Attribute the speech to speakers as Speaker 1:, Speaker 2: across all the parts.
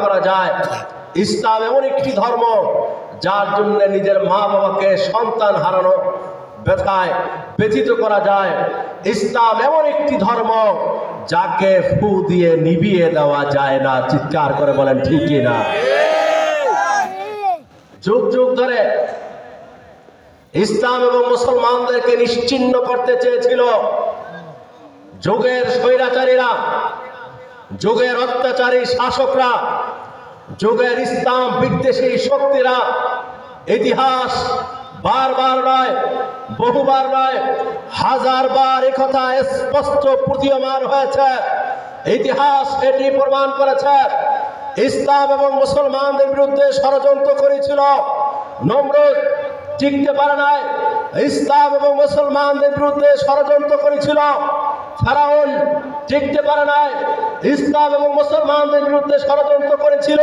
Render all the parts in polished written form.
Speaker 1: করা যায়। ইসলাম এমন একটি ধর্ম যার জন্য নিজের মা বাবাকে সন্তান হারানো ব্যথায় ব্যথিত করা যায়। ইসলাম এমন একটি ধর্ম যাকে ফু দিয়ে নিভিয়ে দেওয়া যায় না। চিৎকার করে বলেন ঠিক না? যুগ যুগ ধরে ইসলাম এবং মুসলমানদেরকে নিশ্চিহ্ন করতে চেয়েছিল যুগের স্বৈরাচারীরা, যুগের অত্যাচারী শাসকরা, যুগের ইসলাম বিদ্বেষী শক্তিরা। ইতিহাস বারবার নয়, বহুবার নয়, হাজারবার একথা স্পষ্ট প্রতীয়মান হয়েছে। ইতিহাস এটি প্রমাণ করেছে। ইসলাম এবং মুসলমানদের বিরুদ্ধে ষড়যন্ত্র করেছিল নমরুদ, টিকতে পারে নাই। ইসলাম এবং মুসলমানদের বিরুদ্ধে ষড়যন্ত্র করেছিল ফেরাউন, টিকতে পারে নাই। ইসলাম এবং মুসলমানদের বিরুদ্ধে ষড়যন্ত্র করেছিল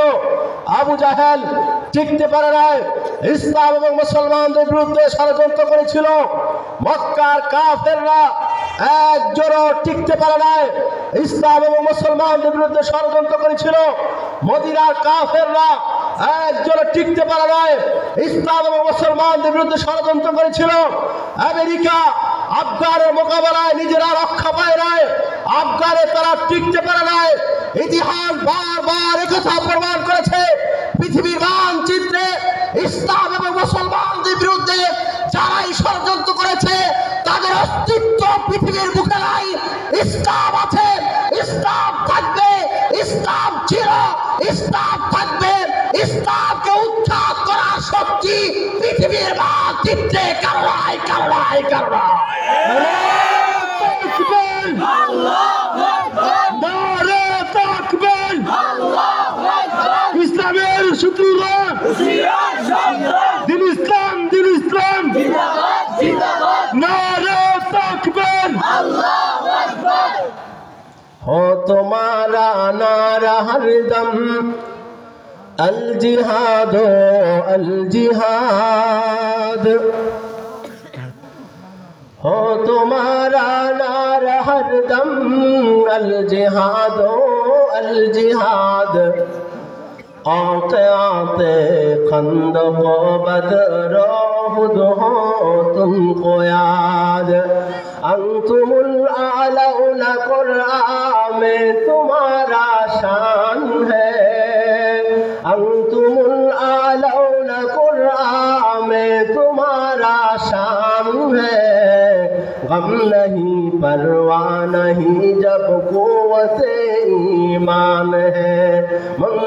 Speaker 1: আবু জাহেল, টিকতে পারে নাই। ইসলাম এবং মুসলমানদের বিরুদ্ধে ষড়যন্ত্র করেছিল মক্কার কাফেররা, একজনও টিকতে পারে নাই। ইসলাম এবং মুসলমানদের বিরুদ্ধে ষড়যন্ত্র করেছিল মদিনার কাফেররা, একজনও টিকতে পারে নাই। ইসলাম এবং মুসলমানদের বিরুদ্ধে ষড়যন্ত্র করেছিল আমেরিকা, আফগানের মোকাবেলায় নিজেরা রক্ষা পায় নাই, আফগানে তারা টিকতে পারে নাই। ইতিহাস বারবার একথা প্রমাণ করেছে। পৃথিবীর মানচিত্রে ইসলাম এবং মুসলমানদের বিরুদ্ধে যারাই ষড়যন্ত্র করেছে তাদের অস্তিত্ব পৃথিবীর বুকে নাই। ইসলাম আছে, ইসলাম থাকবে, ইসলাম ছিল, ইসলাম থাকবে। ইসলামকে উৎখাত করার শক্তি পৃথিবীর মানচিত্রে কারো নাই, কারো নাই, কারো নাই। ইসলামের শত্রুরা দিন ইসলাম, দিন ইসলাম, নারে তাকবীর। हो तुम्हारा नारा हरदम अल जिहाद, अल जिहाद। हो तुम्हारा नारा हरदम अल जिहाद, अल जिहाद। आते आते खंदक बदर उहद हो तुमको याद। अंतुमुल आलौन कुरआन में तुम्हारा शान है, अंतुमुल आलौन कुरआन में तुम्हारा शान है। गम नहीं परवाह नहीं जब कुव्वत ईमान है।